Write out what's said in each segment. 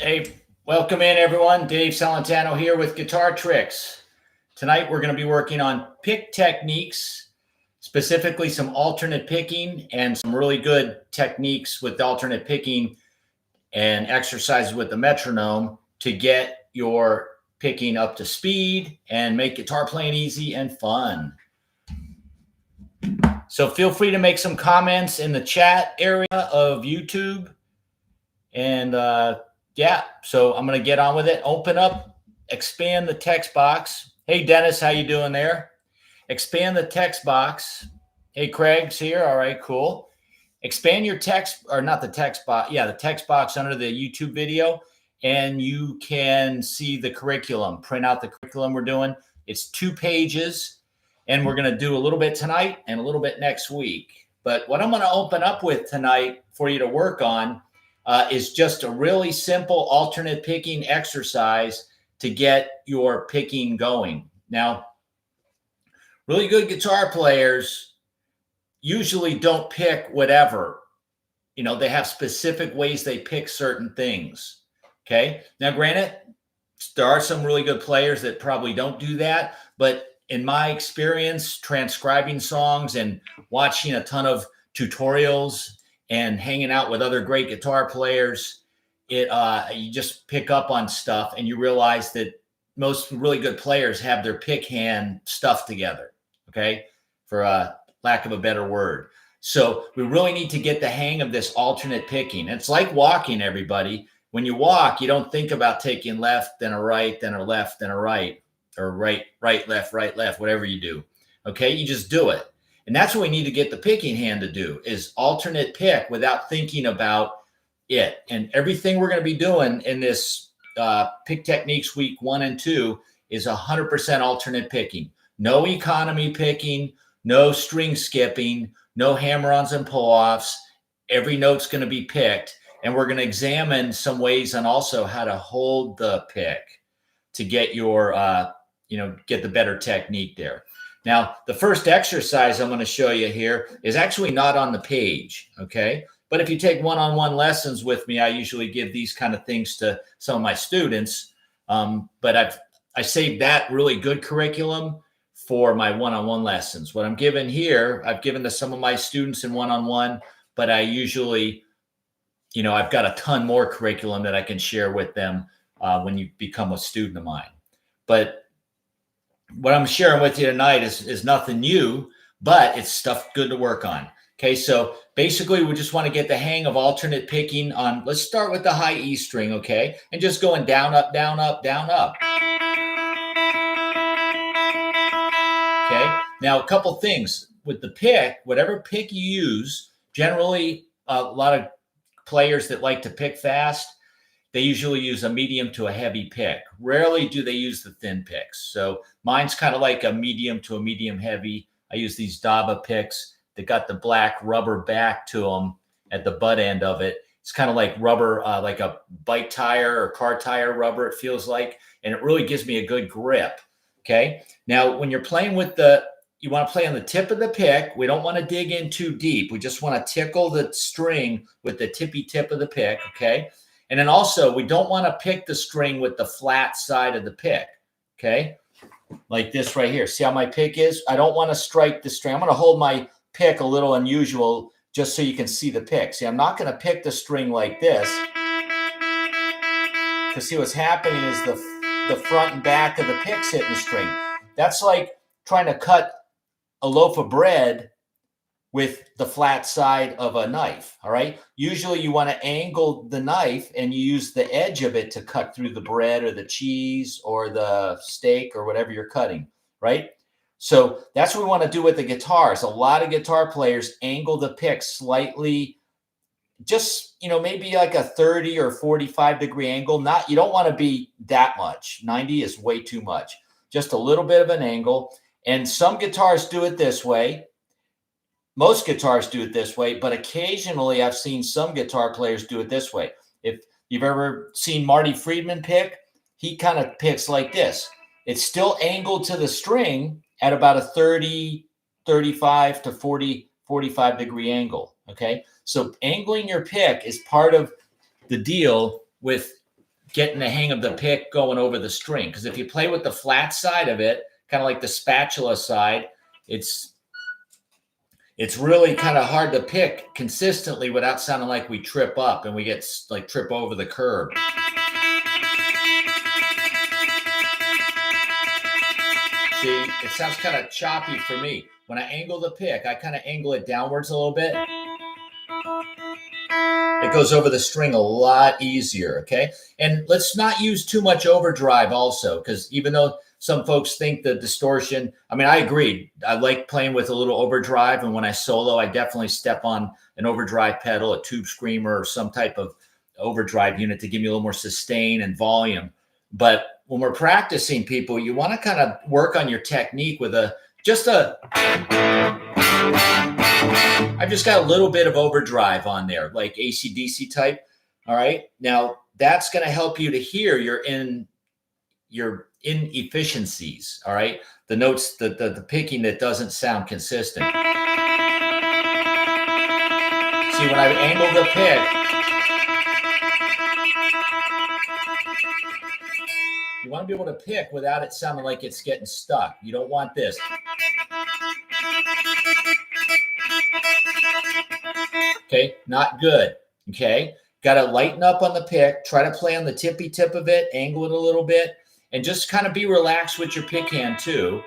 Hey, welcome in everyone. Dave Salentano here with Guitar Tricks. Tonight we're going to be working on pick techniques, specifically some alternate picking and some really good techniques with alternate picking and exercises with the metronome to get your picking up to speed and make guitar playing easy and fun. So feel free to make some comments in the chat area of YouTube. And yeah, so I'm going to get on with it. Open up, expand the text box. Hey, Dennis, how you doing there? Expand the text box. Hey, Craig's here. All right, cool. Expand your text, or not the text box. Yeah, the text box under the YouTube video, and you can see the curriculum. Print out the curriculum we're doing. It's 2 pages, and we're going to do a little bit tonight and a little bit next week. But what I'm going to open up with tonight for you to work on is just a really simple alternate picking exercise to get your picking going. Now, really good guitar players usually don't pick whatever. You know, they have specific ways they pick certain things. Okay. Now, granted, there are some really good players that probably don't do that. But in my experience, transcribing songs and watching a ton of tutorials and hanging out with other great guitar players, you just pick up on stuff and you realize that most really good players have their pick hand stuffed together, okay, for lack of a better word. So we really need to get the hang of this alternate picking. It's like walking, everybody. When you walk, you don't think about taking left, then a right, then a left, then a right, or right, left, whatever you do, okay? You just do it. And that's what we need to get the picking hand to do, is alternate pick without thinking about it. And everything we're going to be doing in this pick techniques week 1 and 2 is 100% alternate picking. No economy picking, no string skipping, no hammer-ons and pull-offs. Every note's going to be picked. And we're going to examine some ways on also how to hold the pick to get your, get the better technique there. Now, the first exercise I'm going to show you here is actually not on the page, okay? But if you take one-on-one lessons with me, I usually give these kind of things to some of my students. But I saved that really good curriculum for my one-on-one lessons. What I'm giving here, I've given to some of my students in one-on-one, but I usually, I've got a ton more curriculum that I can share with them when you become a student of mine. But what I'm sharing with you tonight is nothing new, but it's stuff good to work on. Okay, so basically we just want to get the hang of alternate picking on, let's start with the high E string, okay? And just going down, up, down, up, down, up. Okay, now a couple things. With the pick, whatever pick you use, generally a lot of players that like to pick fast, they usually use a medium to a heavy pick. Rarely do they use the thin picks. So mine's kind of like a medium to a medium heavy. I use these Daba picks that got the black rubber back to them at the butt end of it. It's kind of like rubber, like a bike tire or car tire rubber, it feels like. And it really gives me a good grip. Okay. Now, when you're playing with you want to play on the tip of the pick. We don't want to dig in too deep. We just want to tickle the string with the tippy tip of the pick. Okay. And then also, we don't want to pick the string with the flat side of the pick, okay? Like this right here. See how my pick is? I don't want to strike the string. I'm going to hold my pick a little unusual just so you can see the pick. See, I'm not going to pick the string like this. Because see, what's happening is the front and back of the pick's hitting the string. That's like trying to cut a loaf of bread with the flat side of a knife, all right? Usually you want to angle the knife and you use the edge of it to cut through the bread or the cheese or the steak or whatever you're cutting, right? So that's what we want to do with the guitars. A lot of guitar players angle the pick slightly, just, maybe like a 30 or 45 degree angle. You don't want to be that much. 90 is way too much. Just a little bit of an angle. And some guitars do it this way. Most guitars do it this way, but occasionally I've seen some guitar players do it this way. If you've ever seen Marty Friedman pick, he kind of picks like this. It's still angled to the string at about a 30, 35 to 40, 45 degree angle, okay? So angling your pick is part of the deal with getting the hang of the pick going over the string. Because if you play with the flat side of it, kind of like the spatula side, it's really kind of hard to pick consistently without sounding like we trip up and we get like trip over the curb. See, it sounds kind of choppy for me. When I angle the pick, I kind of angle it downwards a little bit. It goes over the string a lot easier, okay? And let's not use too much overdrive also, because even though some folks think the distortion, I mean, I agree. I like playing with a little overdrive, and when I solo, I definitely step on an overdrive pedal, a tube screamer, or some type of overdrive unit to give me a little more sustain and volume. But when we're practicing, people, you want to kind of work on your technique with I've just got a little bit of overdrive on there, like AC/DC type. All right. Now that's going to help you to hear your inefficiencies. All right. The notes, the picking that doesn't sound consistent. See, when I angle the pick, you want to be able to pick without it sounding like it's getting stuck. You don't want this. Okay, not good. Okay, got to lighten up on the pick. Try to play on the tippy tip of it, angle it a little bit, and just kind of be relaxed with your pick hand too.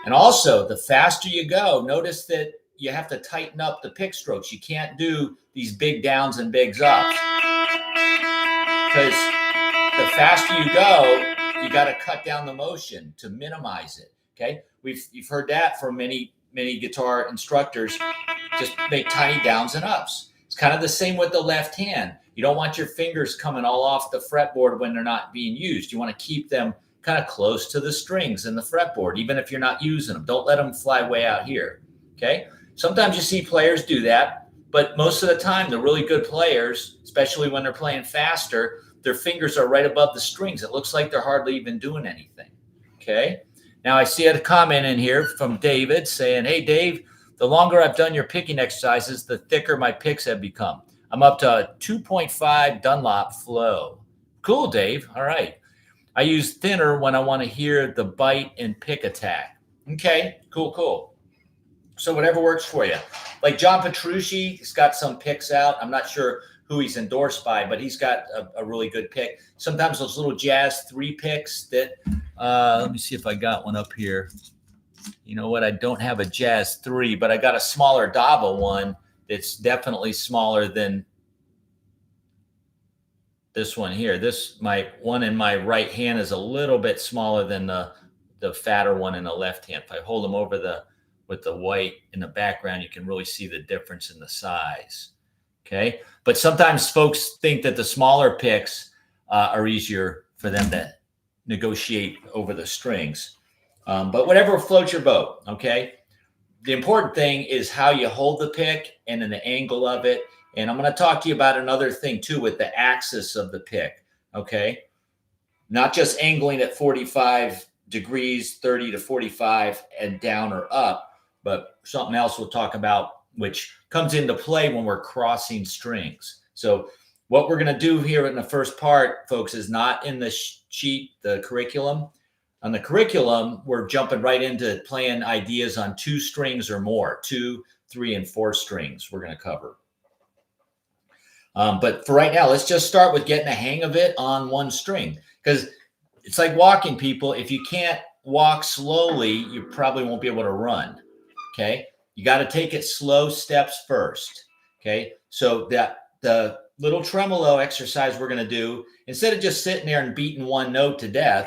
And also, the faster you go, notice that you have to tighten up the pick strokes. You can't do these big downs and bigs ups. Because the faster you go, you got to cut down the motion to minimize it. Okay, you've heard that from many guitar instructors. Just make tiny downs and ups. It's kind of the same with the left hand. You don't want your fingers coming all off the fretboard when they're not being used. You want to keep them kind of close to the strings and the fretboard, even if you're not using them. Don't let them fly way out here. Okay. Sometimes you see players do that, but most of the time, the really good players, especially when they're playing faster, their fingers are right above the strings. It looks like they're hardly even doing anything. Okay. Now I see a comment in here from David saying, "Hey Dave, the longer I've done your picking exercises, the thicker my picks have become. I'm up to a 2.5 Dunlop flow." Cool, Dave. All right. I use thinner when I want to hear the bite and pick attack. Okay, cool. So whatever works for you. Like John Petrucci, he's got some picks out. I'm not sure who he's endorsed by, but he's got a really good pick. Sometimes those little jazz 3 picks that, let me see if I got one up here. You know what? I don't have a jazz 3, but I got a smaller Dava one that's definitely smaller than this one here. My one in my right hand is a little bit smaller than the fatter one in the left hand. If I hold them over with the white in the background, you can really see the difference in the size. Okay. But sometimes folks think that the smaller picks are easier for them to negotiate over the strings. But whatever floats your boat. Okay. The important thing is how you hold the pick and then the angle of it. And I'm going to talk to you about another thing too with the axis of the pick. Okay. Not just angling at 45 degrees, 30 to 45 and down or up, but something else we'll talk about, which comes into play when we're crossing strings. So what we're going to do here in the first part, folks, is not in the sheet, the curriculum. On the curriculum, we're jumping right into playing ideas on 2 strings or more, 2, 3, and 4 strings we're going to cover. But for right now, let's just start with getting a hang of it on 1 string, because it's like walking, people. If you can't walk slowly, you probably won't be able to run. Okay. You got to take it slow steps first. Okay. So that the little tremolo exercise we're going to do, instead of just sitting there and beating 1 note to death,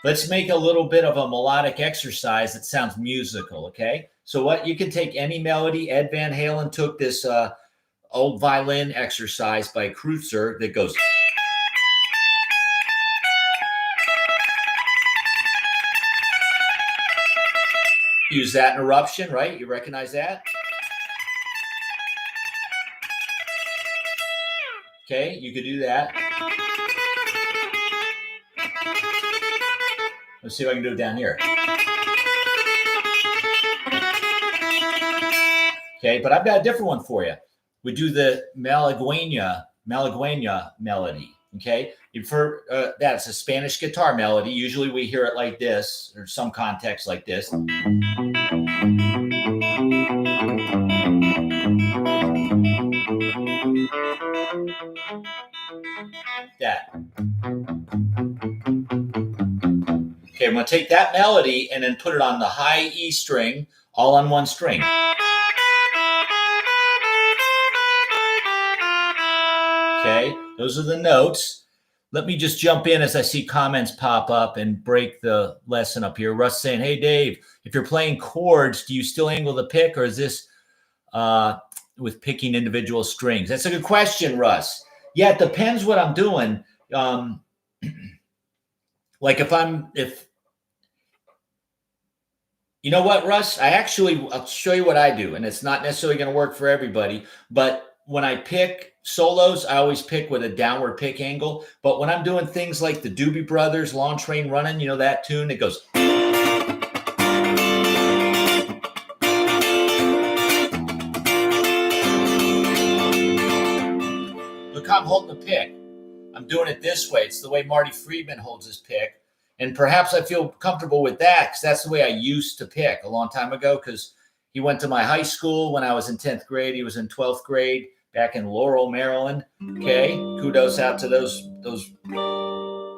let's make a little bit of a melodic exercise that sounds musical. Okay. So what, you can take any melody. Ed Van Halen took this old violin exercise by Kreutzer that goes. Use that interruption, right? You recognize that? Okay, you could do that. Let's see if I can do it down here. Okay, but I've got a different one for you. We do the malagueña melody. Okay, you've heard that. It's a Spanish guitar melody. Usually we hear it like this, or some context like this. That. Okay, I'm going to take that melody and then put it on the high E string, all on one string. Okay, those are the notes. Let me just jump in as I see comments pop up and break the lesson up here. Russ saying, hey, Dave, if you're playing chords, do you still angle the pick, or is this with picking individual strings? That's a good question, Russ. Yeah, it depends what I'm doing. Like if you know what, Russ, I'll show you what I do, and it's not necessarily going to work for everybody, but when I pick solos, I always pick with a downward pick angle. But when I'm doing things like the Doobie Brothers, Long Train Running, you know that tune? It goes. Look how I'm holding the pick. I'm doing it this way. It's the way Marty Friedman holds his pick. And perhaps I feel comfortable with that because that's the way I used to pick a long time ago, because he went to my high school when I was in 10th grade. He was in 12th grade back in Laurel, Maryland. Okay, kudos out to those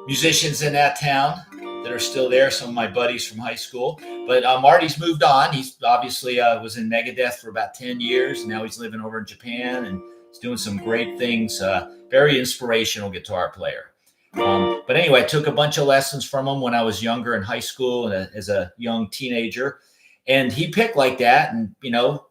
musicians in that town that are still there, some of my buddies from high school. But Marty's moved on. He's obviously was in Megadeth for about 10 years. Now he's living over in Japan, and he's doing some great things. Very inspirational guitar player. But anyway, I took a bunch of lessons from him when I was younger in high school and as a young teenager. And he picked like that. And, you know,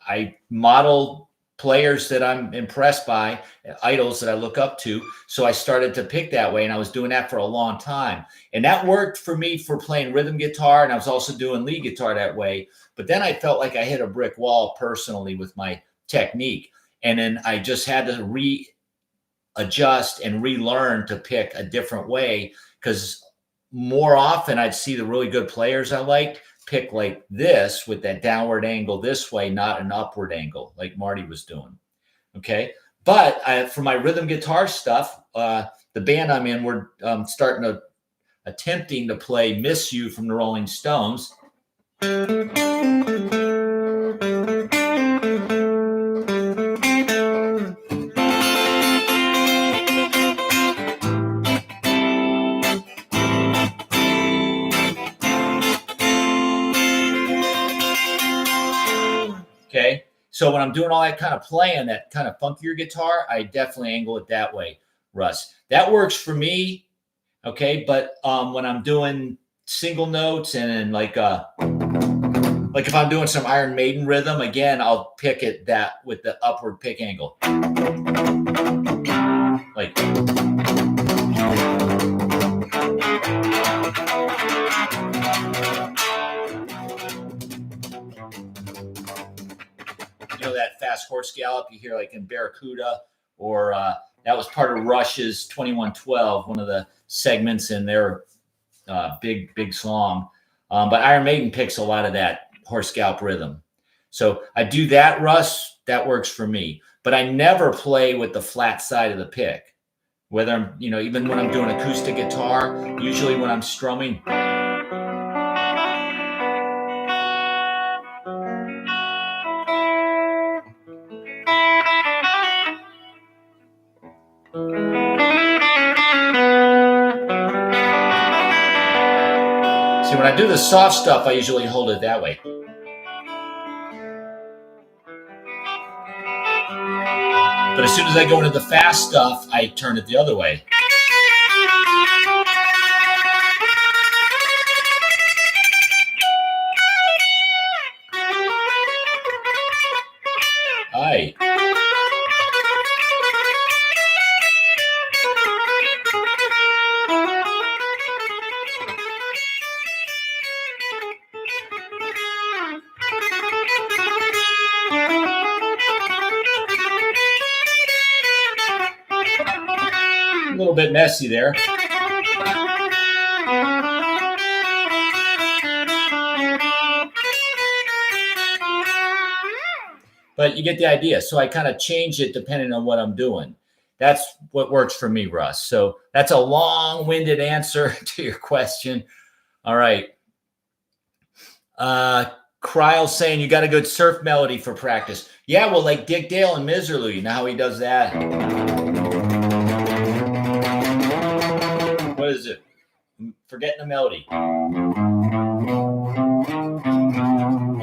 I model players that I'm impressed by, idols that I look up to. So I started to pick that way, and I was doing that for a long time. And that worked for me for playing rhythm guitar, and I was also doing lead guitar that way. But then I felt like I hit a brick wall personally with my technique. And then I just had to readjust and relearn to pick a different way, because more often I'd see the really good players I liked pick like this with that downward angle this way, not an upward angle like Marty was doing. Okay. But for my rhythm guitar stuff, the band I'm in, we're attempting to play Miss You from the Rolling Stones. Okay. So when I'm doing all that kind of playing, that kind of funkier guitar, I definitely angle it that way, Russ. That works for me. Okay. But when I'm doing single notes and like if I'm doing some Iron Maiden rhythm, again, I'll pick it that with the upward pick angle. Like. You know, that fast horse gallop you hear like in Barracuda, or that was part of Rush's 2112, one of the segments in their big song. But Iron Maiden picks a lot of that horse gallop rhythm. So I do that, Russ. That works for me. But I never play with the flat side of the pick. Whether I'm, you know, even when I'm doing acoustic guitar, usually when I'm strumming. See, when I do the soft stuff, I usually hold it that way. But as soon as I go into the fast stuff, I turn it the other way. Hi. A little bit messy there. but you get the idea. So I kind of change it depending on what I'm doing. That's what works for me, Russ. So that's a long-winded answer to your question. All right. Kryle's saying you got a good surf melody for practice. Yeah, well, like Dick Dale and Miserlou, you know how he does that? What is it? I'm forgetting the melody.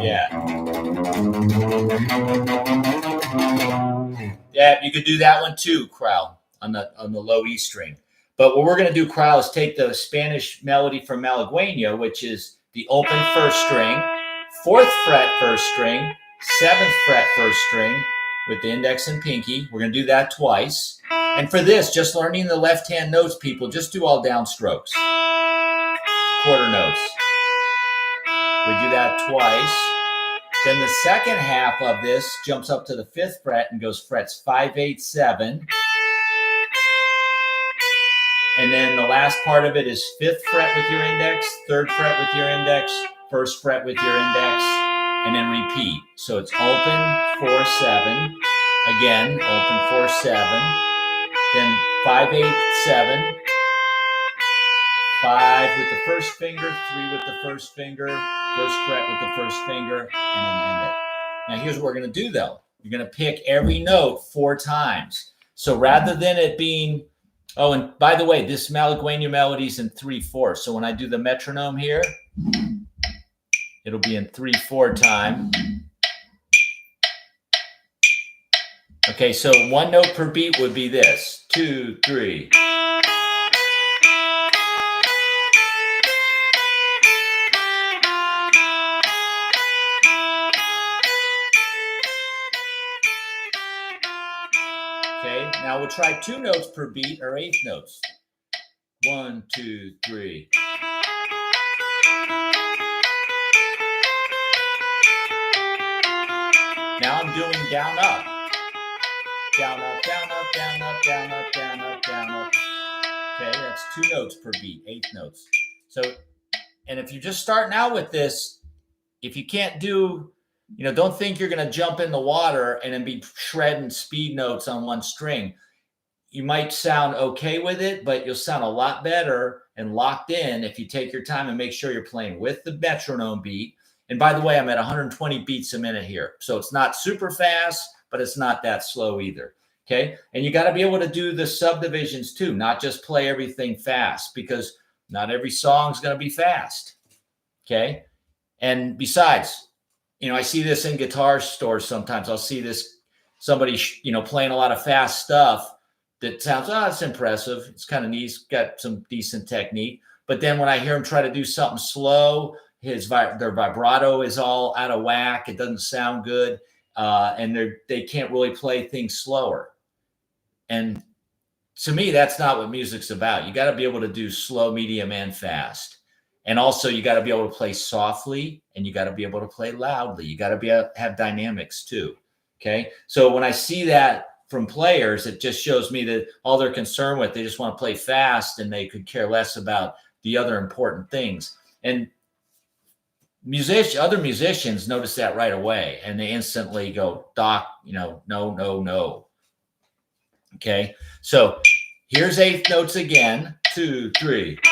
Yeah. Yeah, you could do that one too, Kryle, on the low E string. But what we're going to do, Kryle, is take the Spanish melody from Malagueño, which is the open first string, 4th fret first string, 7th fret first string with the index and pinky. We're going to do that twice. And for this, just learning the left-hand notes, people, just do all downstrokes, quarter notes. We do that twice. Then the second half of this jumps up to the 5th fret and goes frets 5, 8, 7. And then the last part of it is 5th fret with your index, 3rd fret with your index, 1st fret with your index, and then repeat. So it's open 4, 7, again, open 4, 7, then 5, 8, 7, 5 with the first finger, 3 with the first finger, 1st fret with the first finger, and then end it. Now here's what we're going to do though. You're going to pick every note 4 times. So rather than it being, oh, and by the way, this Malagueño melody is in 3/4. So when I do the metronome here, it'll be in 3/4 time. Okay, so 1 note per beat would be this, 2, 3. Okay, now we'll try 2 notes per beat, or 8th notes. 1, 2, 3. Now I'm doing down up. Down up, down up, down up, down up, down up, down up. Okay, that's 2 notes per beat, 8th notes. So, and if you're just starting out with this, if you can't do, don't think you're going to jump in the water and then be shredding speed notes on one string. You might sound okay with it, but you'll sound a lot better and locked in if you take your time and make sure you're playing with the metronome beat. And by the way, I'm at 120 beats a minute here. So it's not super fast, but it's not that slow either. Okay. And you got to be able to do the subdivisions too, not just play everything fast, because not every song is going to be fast. Okay. And besides, I see this in guitar stores sometimes. I'll see this somebody, playing a lot of fast stuff that sounds, it's impressive. It's kind of neat. He's got some decent technique. But then when I hear him try to do something slow, their vibrato is all out of whack. It doesn't sound good. And they can't really play things slower. And to me, that's not what music's about. You got to be able to do slow, medium, and fast. And also you got to be able to play softly, and you got to be able to play loudly. You got to be able to have dynamics too. Okay. So when I see that from players, it just shows me that all they're concerned with, they just want to play fast, and they could care less about the other important things. And other musicians notice that right away, and they instantly go, Doc, no, no, no. Okay. So here's 8th notes again. 2, 3. Hey,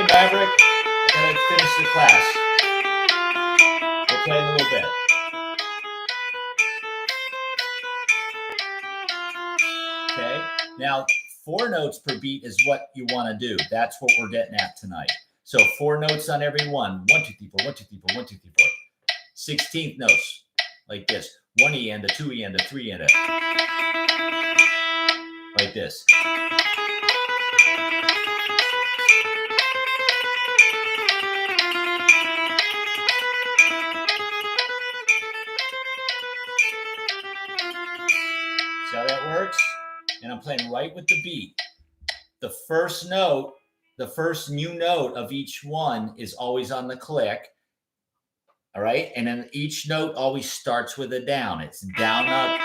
Maverick, I'm going to finish the class. We'll play in a little bit. Okay. Now, 4 notes per beat is what you want to do. That's what we're getting at tonight. So 4 notes on every one. 1, 2, 3, 4, 1, 2, 3, 4, 1, 2, 3, 4. 16th notes like this. 1 E and a 2 E and a 3 and a. Like this. See how that works? And I'm playing right with the beat. The first note, the first new note of each one is always on the click. All right. And then each note always starts with a down. It's down, up,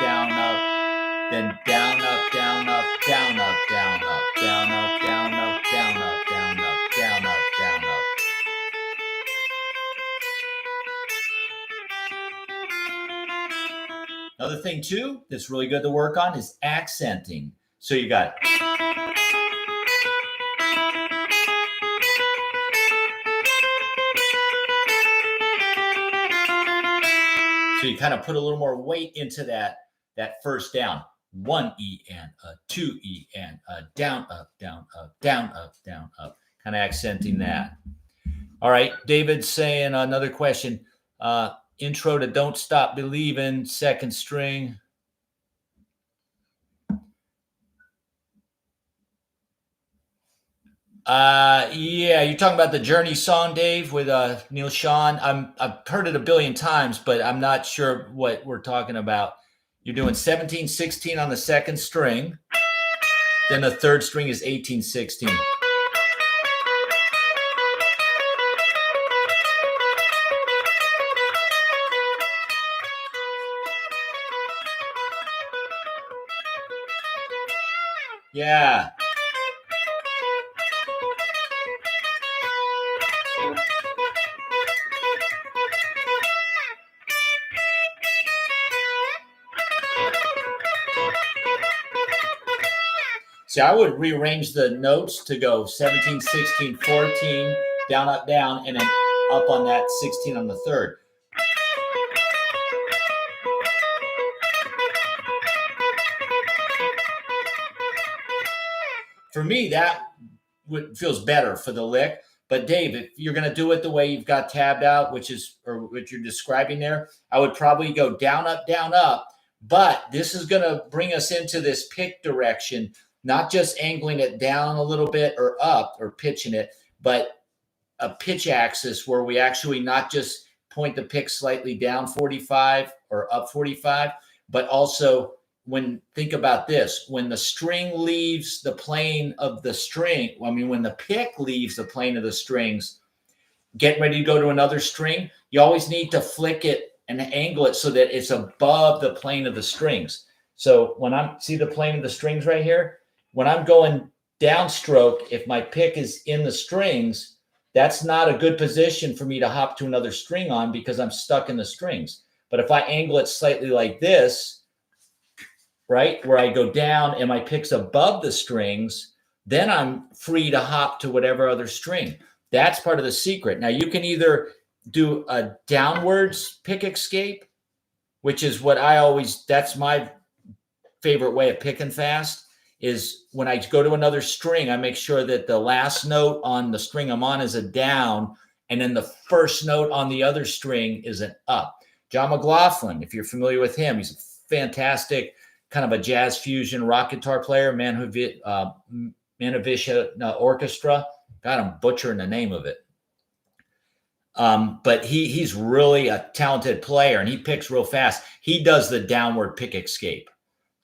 then down, up, down, up, down, up, down, up, down, up, down, up, down, up, down, up, down, up, down, up. Another thing too that's really good to work on is accenting. So you got so you kind of put a little more weight into that first down. 1 E and a 2 E and a down, up, down, up, down, up, down, up. Kind of accenting that. All right, David's saying another question. Intro to Don't Stop Believing, second string. Yeah, you're talking about the Journey song, Dave, with Neil Sean. I've heard it a billion times, but I'm not sure what we're talking about. You're doing 17/16 on the second string. Then the third string is 18/16. Yeah. See, I would rearrange the notes to go 17, 16, 14, down, up, down, and then up on that 16 on the third. For me, that feels better for the lick. But Dave, if you're going to do it the way you've got tabbed out, which is or what you're describing there, I would probably go down, up, down, up. But this is going to bring us into this pick direction, not just angling it down a little bit or up or pitching it, but a pitch axis where we actually not just point the pick slightly down 45 or up 45, but also think about this, when the string leaves the plane of the string, when the pick leaves the plane of the strings, getting ready to go to another string, you always need to flick it and angle it so that it's above the plane of the strings. So when see the plane of the strings right here, when I'm going downstroke, if my pick is in the strings, that's not a good position for me to hop to another string on because I'm stuck in the strings. But if I angle it slightly like this, right, where I go down and my pick's above the strings, then I'm free to hop to whatever other string. That's part of the secret. Now, you can either do a downwards pick escape, which is what that's my favorite way of picking fast, is when I go to another string, I make sure that the last note on the string I'm on is a down, and then the first note on the other string is an up. John McLaughlin, if you're familiar with him, he's a fantastic kind of a jazz fusion rock guitar player, Manavisha Orchestra. God, I'm butchering the name of it. But he's really a talented player, and he picks real fast. He does the downward pick escape.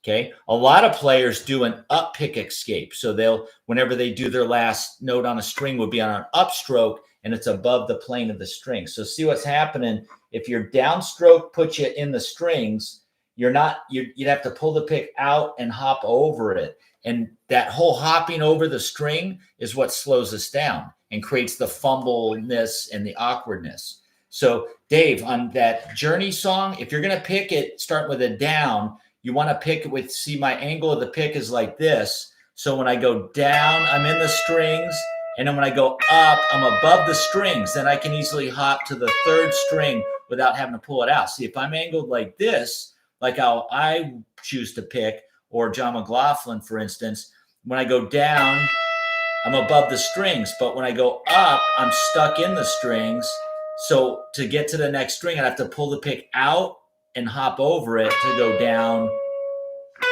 Okay. A lot of players do an up pick escape. So whenever they do their last note on a string would be on an upstroke and it's above the plane of the string. So see what's happening. If your downstroke puts you in the strings, you'd have to pull the pick out and hop over it. And that whole hopping over the string is what slows us down and creates the fumbleness and the awkwardness. So Dave, on that Journey song, if you're going to pick it, start with a down, you want to pick it see my angle of the pick is like this. So when I go down, I'm in the strings. And then when I go up, I'm above the strings. Then I can easily hop to the third string without having to pull it out. See, if I'm angled like this, like how I choose to pick, or John McLaughlin, for instance, when I go down, I'm above the strings. But when I go up, I'm stuck in the strings. So to get to the next string, I have to pull the pick out and hop over it to go down,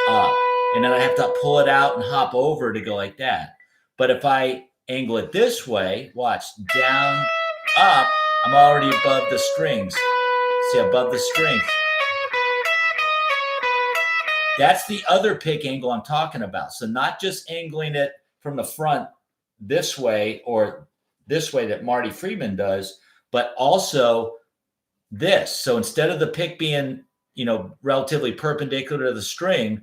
up. And then I have to pull it out and hop over to go like that. But if I angle it this way, watch, down, up, I'm already above the strings. See, above the strings. That's the other pick angle I'm talking about. So not just angling it from the front this way or this way that Marty Friedman does, but also this. So instead of the pick being, relatively perpendicular to the string,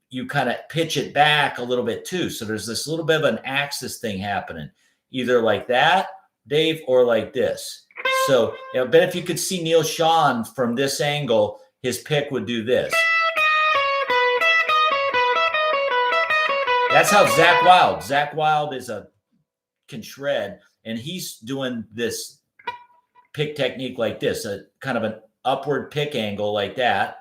you kind of pitch it back a little bit too. So there's this little bit of an axis thing happening, either like that, Dave, or like this. So, but if you could see Neil Sean from this angle, his pick would do this. That's how Zach Wild can shred, and he's doing this pick technique like this, a kind of an upward pick angle like that.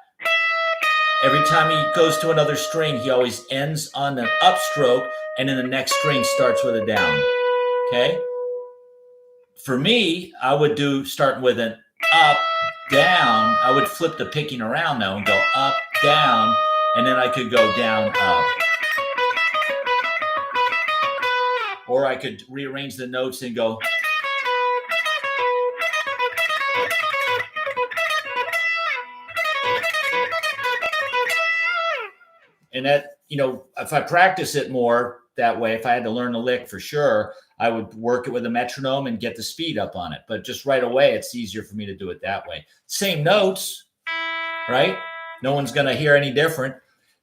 Every time he goes to another string, he always ends on an upstroke, and then the next string starts with a down. Okay? For me, I would do starting with an up, down. I would flip the picking around though and go up, down, and then I could go down, up. Or I could rearrange the notes and go. And that, if I practice it more that way, if I had to learn the lick for sure, I would work it with a metronome and get the speed up on it. But just right away, it's easier for me to do it that way. Same notes, right? No one's going to hear any different.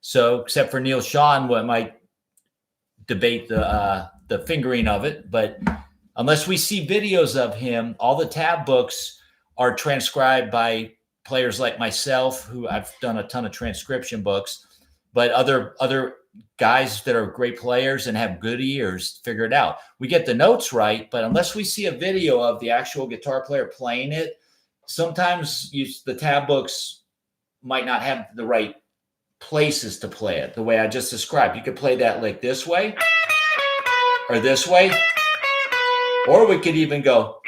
So except for Neil Sean, what might debate the fingering of it. But unless we see videos of him, all the tab books are transcribed by players like myself, who I've done a ton of transcription books, but other guys that are great players and have good ears figure it out. We get the notes right, but unless we see a video of the actual guitar player playing it, sometimes the tab books might not have the right places to play it the way I just described. You could play that lick this way or this way, or we could even go.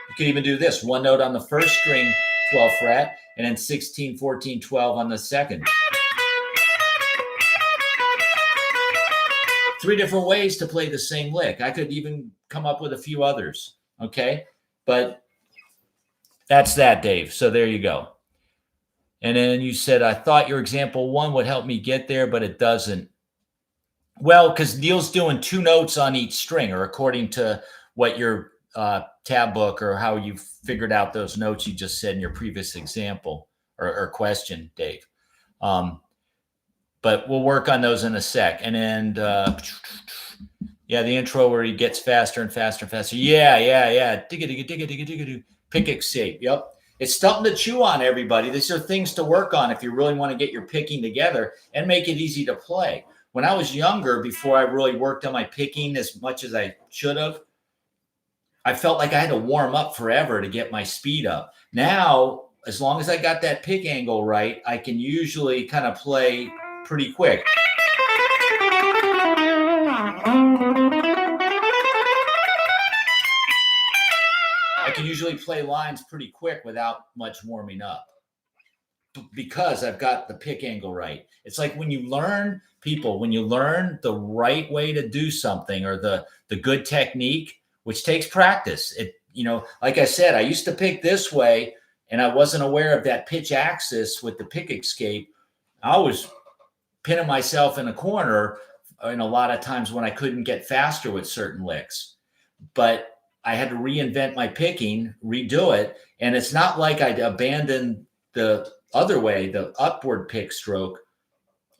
You could even do this, one note on the first string, 12th fret, and then 16, 14, 12 on the second. 3 different ways to play the same lick. I could even come up with a few others, okay? But that's that, Dave. So there you go. And then you said, I thought your example 1 would help me get there, but it doesn't. Well, because Neil's doing 2 notes on each string, or according to what your tab book or how you figured out those notes you just said in your previous example or question, Dave. But we'll work on those in a sec. And then, the intro where he gets faster and faster and faster. Yeah. Digga. Pick escape. Yep. It's something to chew on, everybody. These are things to work on if you really want to get your picking together and make it easy to play. When I was younger, before I really worked on my picking as much as I should have, I felt like I had to warm up forever to get my speed up. Now, as long as I got that pick angle right, I can usually kind of play pretty quick. I can usually play lines pretty quick without much warming up because I've got the pick angle right. It's like when you learn the right way to do something, or the good technique, which takes practice. Like I said, I used to pick this way and I wasn't aware of that pitch axis with the pick escape. I was pinning myself in a corner in a lot of times when I couldn't get faster with certain licks. But I had to reinvent my picking, redo it. And it's not like I'd abandoned the other way, the upward pick stroke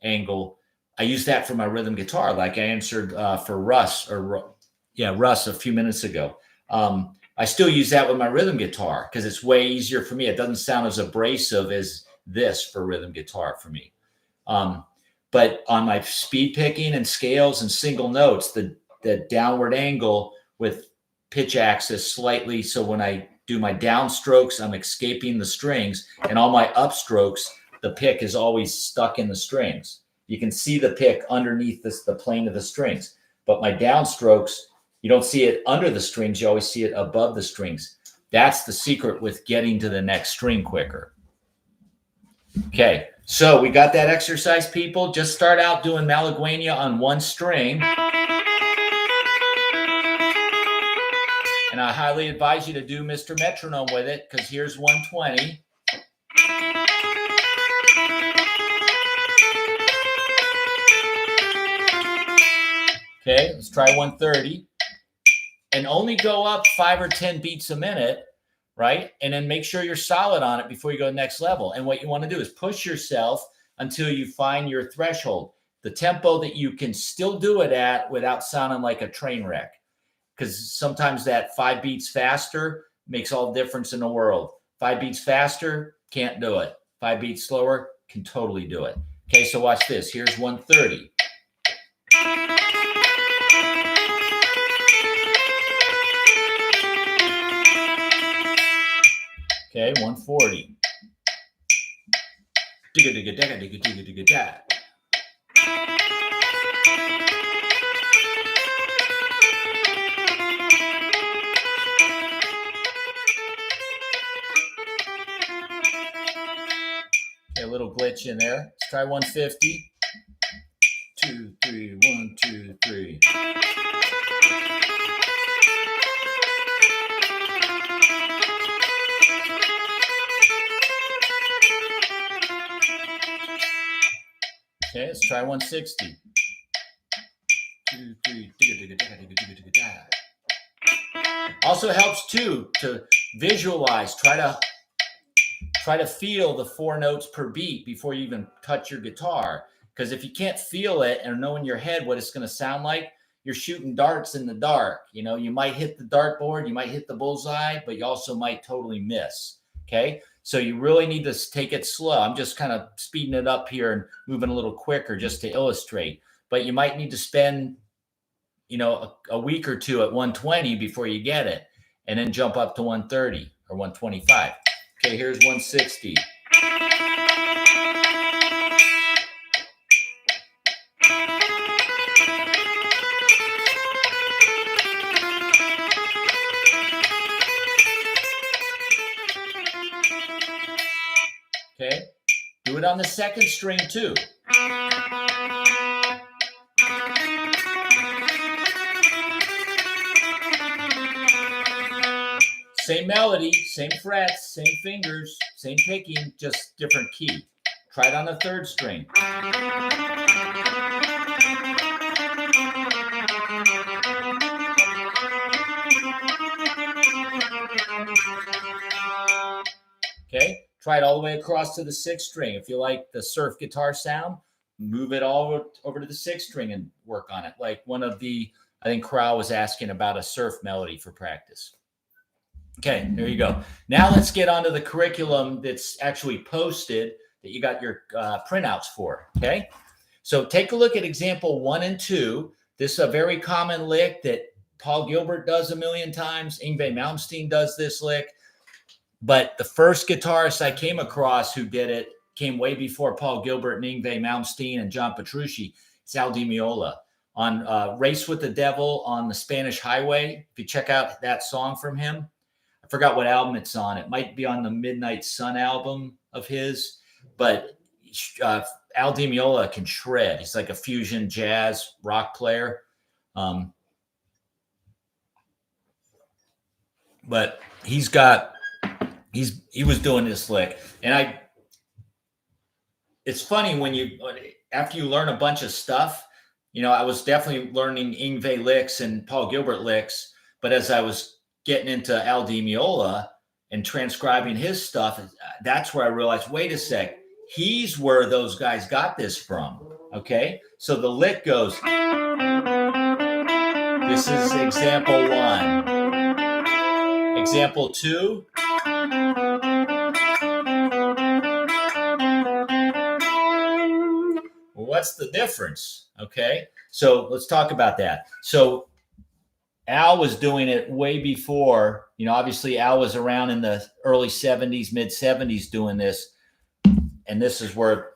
angle. I used that for my rhythm guitar, like I answered for Russ a few minutes ago. I still use that with my rhythm guitar because it's way easier for me. It doesn't sound as abrasive as this for rhythm guitar for me. But on my speed picking and scales and single notes, the downward angle with pitch axis slightly. So when I do my downstrokes, I'm escaping the strings, and all my upstrokes, the pick is always stuck in the strings. You can see the pick underneath the plane of the strings, but my downstrokes, you don't see it under the strings. You always see it above the strings. That's the secret with getting to the next string quicker. Okay, so we got that exercise, people. Just start out doing Malagueña on one string. And I highly advise you to do Mr. Metronome with it, because here's 120. Okay, let's try 130. And only go up 5 or 10 beats a minute, right? And then make sure you're solid on it before you go to the next level. And what you want to do is push yourself until you find your threshold, the tempo that you can still do it at without sounding like a train wreck. Because sometimes that 5 beats faster makes all the difference in the world. 5 beats faster, can't do it. 5 beats slower, can totally do it. Okay, so watch this. Here's 130. Okay, 140. Digga digga digga digga digga digga digga. Okay, a little glitch in there. Let's try 150. 2, 3, 1, 2, 3. Okay, let's try 160. 2, 3, digga, digga, digga, digga, digga, digga, digga. Also helps too to visualize. Try to feel the 4 notes per beat before you even touch your guitar. Because if you can't feel it and know in your head what it's going to sound like, you're shooting darts in the dark. You know, you might hit the dartboard, you might hit the bullseye, but you also might totally miss. Okay. So you really need to take it slow. I'm just kind of speeding it up here and moving a little quicker just to illustrate. But you might need to spend, you know, a week or two at 120 before you get it, and then jump up to 130 or 125. Okay, here's 160. Okay, do it on the second string too. Same melody, same frets, same fingers, same picking, just different key. Try it on the third string. Okay, try it all the way across to the sixth string. If you like the surf guitar sound, move it all over to the sixth string and work on it. Like one of the, I think Crow was asking about a surf melody for practice. Okay, there you go. Now let's get onto the curriculum that's actually posted that you got your printouts for, okay? So take a look at example 1 and 2. This is a very common lick that Paul Gilbert does a million times. Yngwie Malmsteen does this lick. But the first guitarist I came across who did it came way before Paul Gilbert and Yngwie Malmsteen and John Petrucci. It's Al Di Meola on Race with the Devil on the Spanish Highway. If you check out that song from him, I forgot what album it's on. It might be on the Midnight Sun album of his, but Al Di Meola can shred. He's like a fusion jazz rock player. But he was doing this lick. And it's funny when after you learn a bunch of stuff, you know, I was definitely learning Yngwie licks and Paul Gilbert licks, but as I was getting into Al Di Meola and transcribing his stuff, that's where I realized, wait a sec, he's where those guys got this from. Okay, so the lick goes, this is example 1. Example 2. Well, what's the difference? Okay, so let's talk about that. So Al was doing it way before, you know, obviously Al was around in the early 70s, mid 70s doing this. And this is where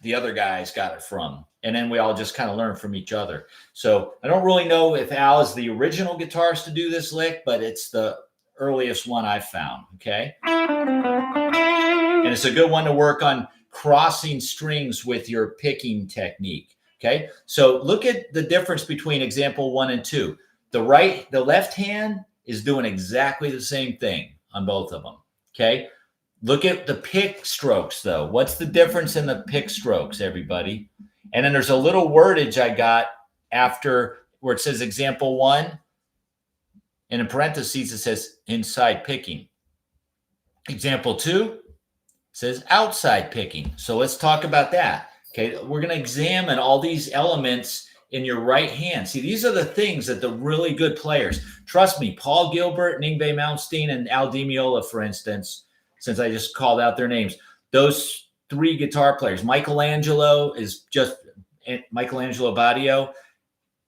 the other guys got it from. And then we all just kind of learn from each other. So I don't really know if Al is the original guitarist to do this lick, but it's the earliest one I've found. Okay. And it's a good one to work on crossing strings with your picking technique. Okay. So look at the difference between example 1 and 2. The left hand is doing exactly the same thing on both of them. Okay. Look at the pick strokes though. What's the difference in the pick strokes, everybody? And then there's a little wordage I got after where it says example 1. And in parentheses, it says inside picking. Example 2 says outside picking. So let's talk about that. Okay, we're going to examine all these elements in your right hand. See, these are the things that the really good players, trust me, Paul Gilbert, Yngwie Malmsteen, and Al Di Meola, for instance, since I just called out their names, those 3 guitar players. Michelangelo Badio,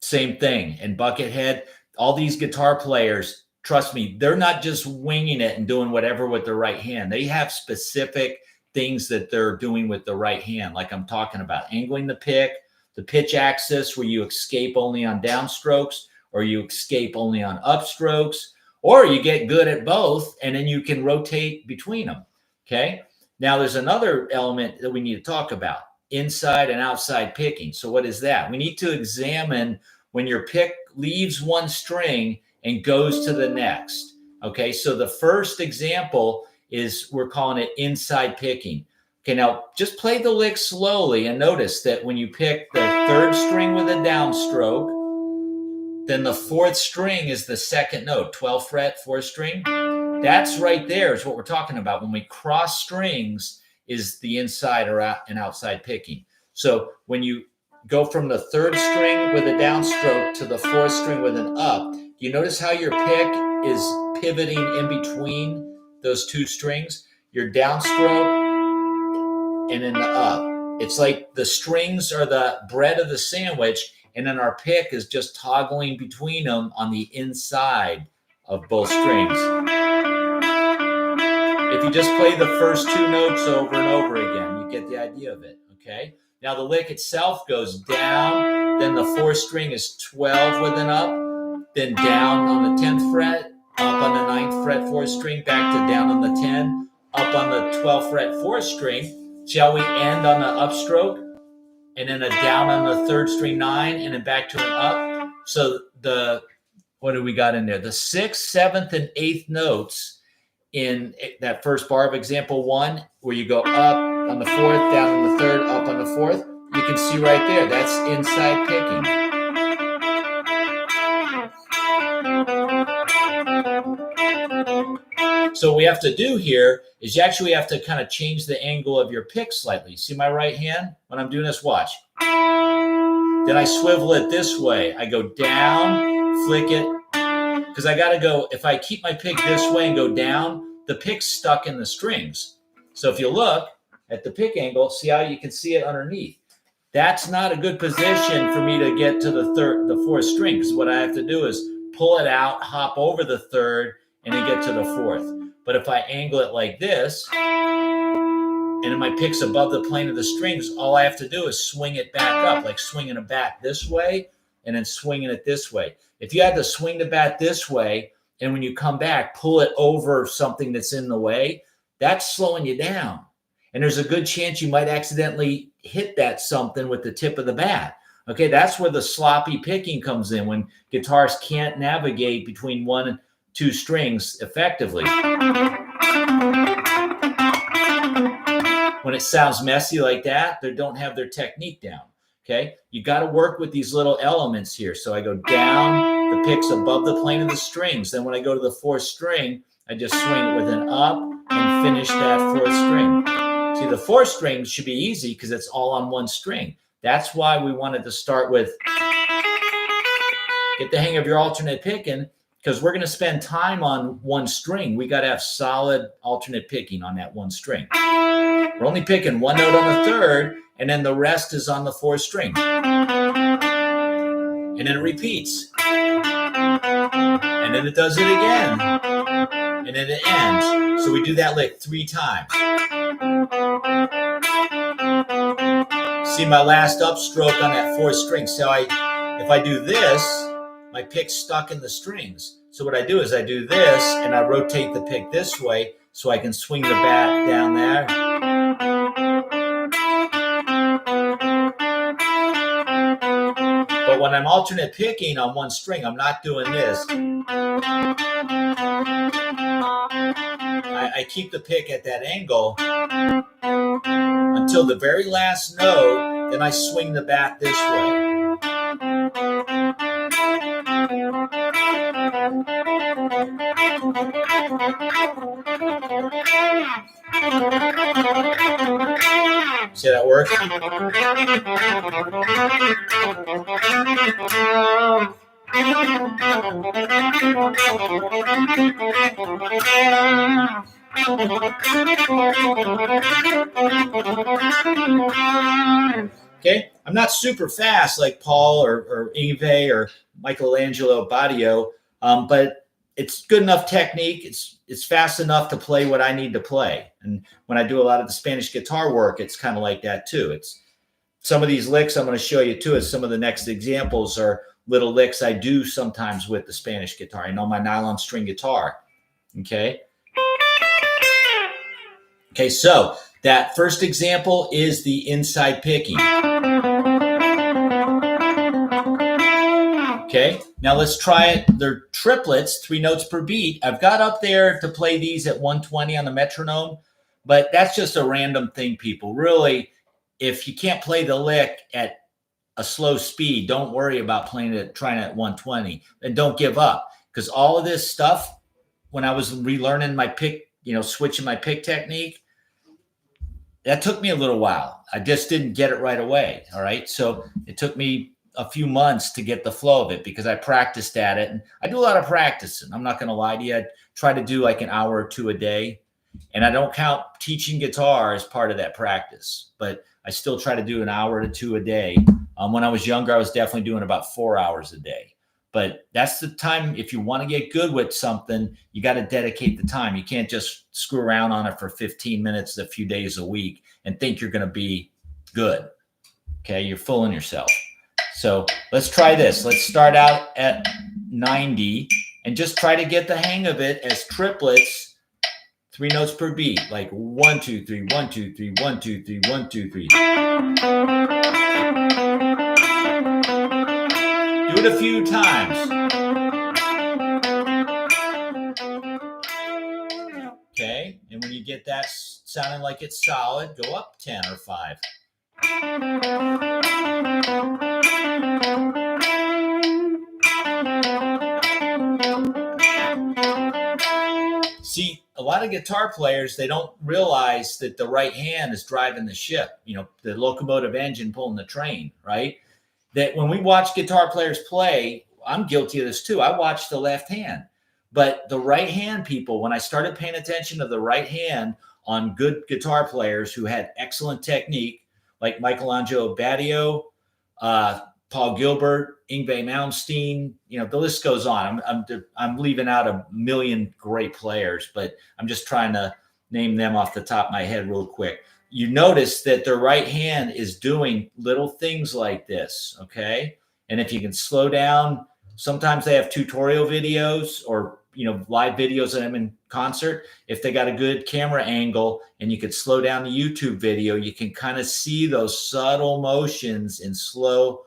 same thing. And Buckethead, all these guitar players, trust me, they're not just winging it and doing whatever with their right hand. They have specific things that they're doing with the right hand, like I'm talking about, angling the pick, the pitch axis where you escape only on downstrokes, or you escape only on upstrokes, or you get good at both and then you can rotate between them. Okay. Now there's another element that we need to talk about, inside and outside picking. So what is that? We need to examine when your pick leaves one string and goes to the next. Okay. So the first example is, we're calling it inside picking. Okay, now just play the lick slowly and notice that when you pick the 3rd string with a downstroke, then the 4th string is the 2nd note, 12th fret, 4th string. That's right there is what we're talking about. When we cross strings is the inside or and outside picking. So when you go from the 3rd string with a downstroke to the 4th string with an up, you notice how your pick is pivoting in between those 2 strings, your downstroke and then the up. It's like the strings are the bread of the sandwich, and then our pick is just toggling between them on the inside of both strings. If you just play the first 2 notes over and over again, you get the idea of it, okay? Now the lick itself goes down, then the 4th string is 12 with an up, then down on the 10th fret, up on the 9th fret 4th string, back to down on the 10, up on the 12th fret 4th string. Shall we end on the upstroke and then a down on the 3rd string 9 and then back to an up? So what do we got in there? The 6th, 7th, and 8th notes in that first bar of example 1, where you go up on the 4th, down on the 3rd, up on the 4th, you can see right there, that's inside picking. So what we have to do here is you actually have to kind of change the angle of your pick slightly. See my right hand? When I'm doing this, watch. Then I swivel it this way. I go down, flick it, because I got to go, if I keep my pick this way and go down, the pick's stuck in the strings. So if you look at the pick angle, see how you can see it underneath. That's not a good position for me to get to the 4th string, because what I have to do is pull it out, hop over the 3rd, and then get to the 4th. But if I angle it like this, and then my pick's above the plane of the strings, all I have to do is swing it back up, like swinging a bat this way and then swinging it this way. If you had to swing the bat this way, and when you come back, pull it over something that's in the way, that's slowing you down. And there's a good chance you might accidentally hit that something with the tip of the bat. Okay, that's where the sloppy picking comes in, when guitarists can't navigate between 1 and 2 strings effectively. When it sounds messy like that, they don't have their technique down. Okay, you got to work with these little elements here. So I go down, the pick's above the plane of the strings. Then when I go to the 4th string, I just swing it with an up and finish that 4th string. See, the 4th string should be easy because it's all on 1 string. That's why we wanted to start with, get the hang of your alternate picking, because we're going to spend time on 1 string. We got to have solid alternate picking on that 1 string. We're only picking 1 note on the 3rd, and then the rest is on the 4th string. And then it repeats. And then it does it again. And then it ends. So we do that lick 3 times. See my last upstroke on that 4th string. So if I do this, my pick's stuck in the strings. So what I do is I do this, and I rotate the pick this way so I can swing the bat down there. But when I'm alternate picking on 1 string, I'm not doing this. I keep the pick at that angle until the very last note, then I swing the bat this way. See how that works? Okay, I'm not super fast like Paul or Yves or Michelangelo Badio, but it's good enough technique. It's fast enough to play what I need to play. And when I do a lot of the Spanish guitar work, it's kind of like that too. It's some of these licks I'm going to show you too. As some of the next examples are little licks I do sometimes with the Spanish guitar. I know my nylon string guitar. Okay. Okay, so that first example is the inside picking. Okay, now let's try it. They're triplets, 3 notes per beat. I've got up there to play these at 120 on the metronome, but that's just a random thing, people. Really, if you can't play the lick at a slow speed, don't worry about trying it at 120, and don't give up, because all of this stuff, when I was relearning my pick, switching my pick technique, that took me a little while. I just didn't get it right away. All right. So it took me a few months to get the flow of it because I practiced at it. And I do a lot of practicing. I'm not going to lie to you. I try to do like an hour or 2 a day. And I don't count teaching guitar as part of that practice, but I still try to do an hour to 2 a day. When I was younger, I was definitely doing about 4 hours a day. But that's the time. If you want to get good with something, you got to dedicate the time. You can't just screw around on it for 15 minutes a few days a week and think you're going to be good. Okay, you're fooling yourself. So let's try this. Let's start out at 90 and just try to get the hang of it as triplets, 3 notes per beat, like 1, 2, 3, 1, 2, 3, 1, 2, 3, 1, 2, 3. Do it a few times. Okay, and when you get that sounding like it's solid, go up 10 or 5. See, a lot of guitar players, they don't realize that the right hand is driving the ship, the locomotive engine pulling the train, right? That when we watch guitar players play, I'm guilty of this too. I watch the left hand, but the right hand people, when I started paying attention to the right hand on good guitar players who had excellent technique, like Michelangelo Badio, Paul Gilbert, Yngwie Malmsteen, the list goes on. I'm leaving out a million great players, but I'm just trying to name them off the top of my head real quick. You notice that their right hand is doing little things like this, okay? And if you can slow down, sometimes they have tutorial videos or, live videos of them in concert. If they got a good camera angle and you could slow down the YouTube video, you can kind of see those subtle motions in slow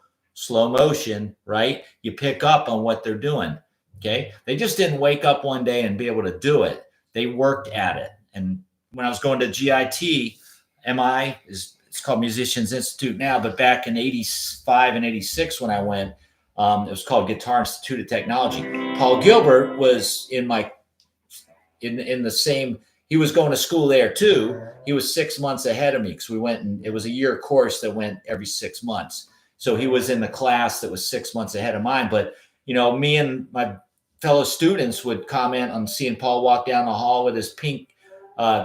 motion, right? You pick up on what they're doing, okay? They just didn't wake up one day and be able to do it. They worked at it. And when I was going to GIT, it's called Musicians Institute now, but back in 85 and 86 when I went, it was called Guitar Institute of Technology. Paul Gilbert was in the same, he was going to school there too. He was 6 months ahead of me because we went, and it was a year course that went every 6 months. So he was in the class that was 6 months ahead of mine. But, me and my fellow students would comment on seeing Paul walk down the hall with his pink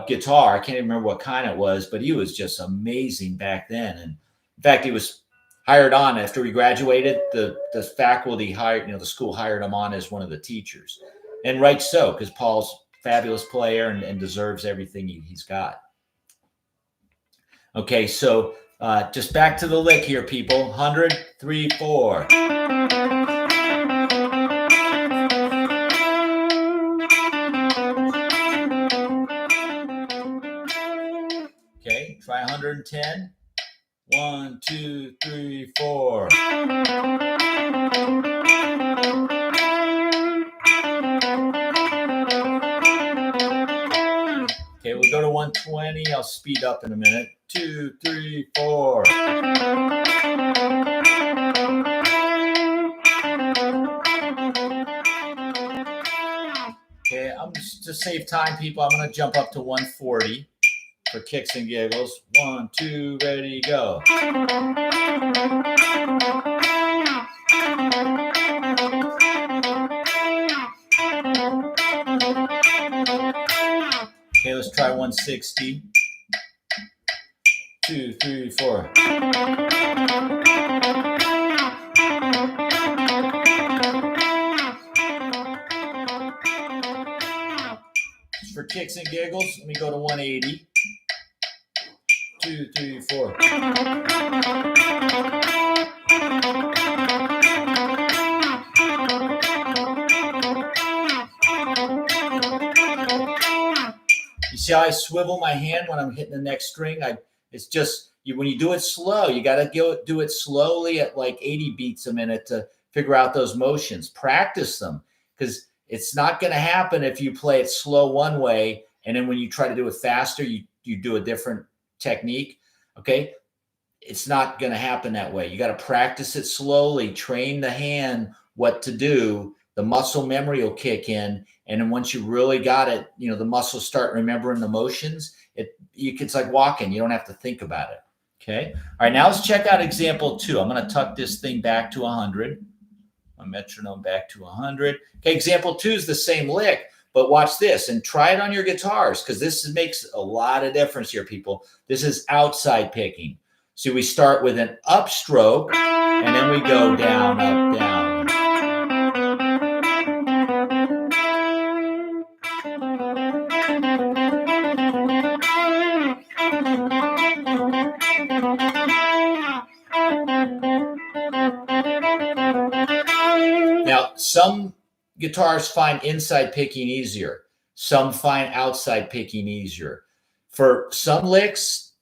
guitar. I can't even remember what kind it was, but he was just amazing back then. And in fact, he was hired on after we graduated. The faculty hired, the school hired him on as one of the teachers, and right so, because Paul's a fabulous player and deserves everything he's got. Okay, so just back to the lick here, people. 100, 3, 4. Okay, try 110. 1, 2, 3, 4. Okay, we'll go to 120. I'll speed up in a minute. 2, 3, 4. Okay, to save time, people, I'm going to jump up to 140. for kicks and giggles. 1, 2, ready, go. Okay, let's try 160. 2, 3, 4. Just for kicks and giggles, let me go to 180. 2, 3, 4. You see how I swivel my hand when I'm hitting the next string? It's just when you do it slow, you got to do it slowly at like 80 beats a minute to figure out those motions. Practice them, because it's not going to happen if you play it slow one way and then when you try to do it faster, you do a different technique. Okay, it's not going to happen that way. You got to practice it slowly, train the hand what to do. The muscle memory will kick in, and then once you really got it, the muscles start remembering the motions. It's like walking. You don't have to think about it. Okay. All right. Now let's check out example 2. I'm going to tuck this thing back to 100. My metronome back to 100. Okay. Example 2 is the same lick, but watch this and try it on your guitars, because this makes a lot of difference here, people. This is outside picking. So we start with an upstroke, and then we go down, up, down. Now, some guitars find inside picking easier. Some find outside picking easier. For some licks,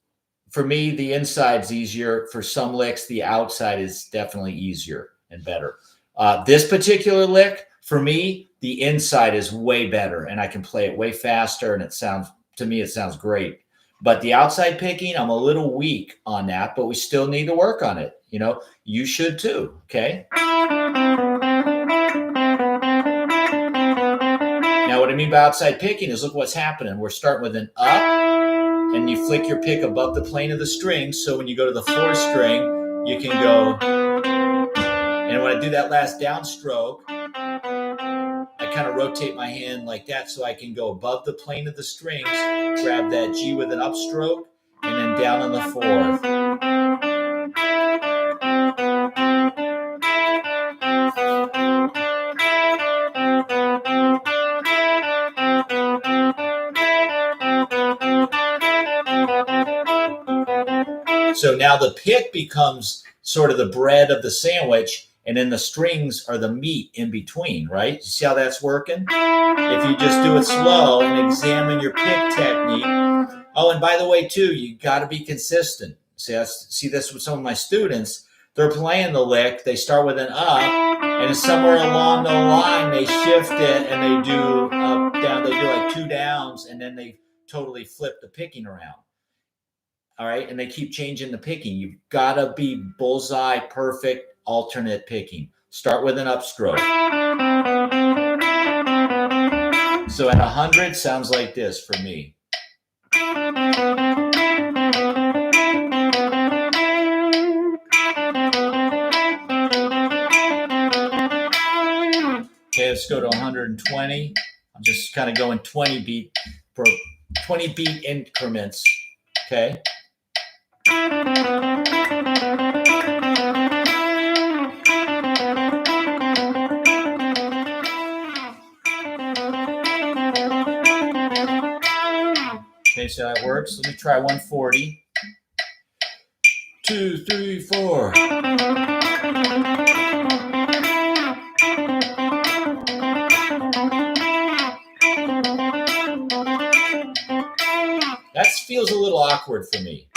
for me, the inside's easier. For some licks, the outside is definitely easier and better. This particular lick, for me, the inside is way better, and I can play it way faster, and it sounds great. But the outside picking, I'm a little weak on that, but we still need to work on it. You should too, okay? Now, what I mean by outside picking is look what's happening. We're starting with an up, and you flick your pick above the plane of the string. So when you go to the 4th string, you can go. And when I do that last downstroke, I kind of rotate my hand like that so I can go above the plane of the strings, grab that G with an upstroke, and then down on the 4th. So now the pick becomes sort of the bread of the sandwich, and then the strings are the meat in between, right? You see how that's working? If you just do it slow and examine your pick technique. Oh, and by the way, too, you got to be consistent. See, I see this with some of my students. They're playing the lick. They start with an up, and somewhere along the line, they shift it, and they do up, down. They do like 2 downs, and then they totally flip the picking around. All right, and they keep changing the picking. You've got to be bullseye, perfect, alternate picking. Start with an upstroke. So at 100, sounds like this for me. Okay, let's go to 120. I'm just kind of going 20 beat increments. Okay. Okay, so that works. Let me try 140. 2, 3, 4. That feels a little awkward for me.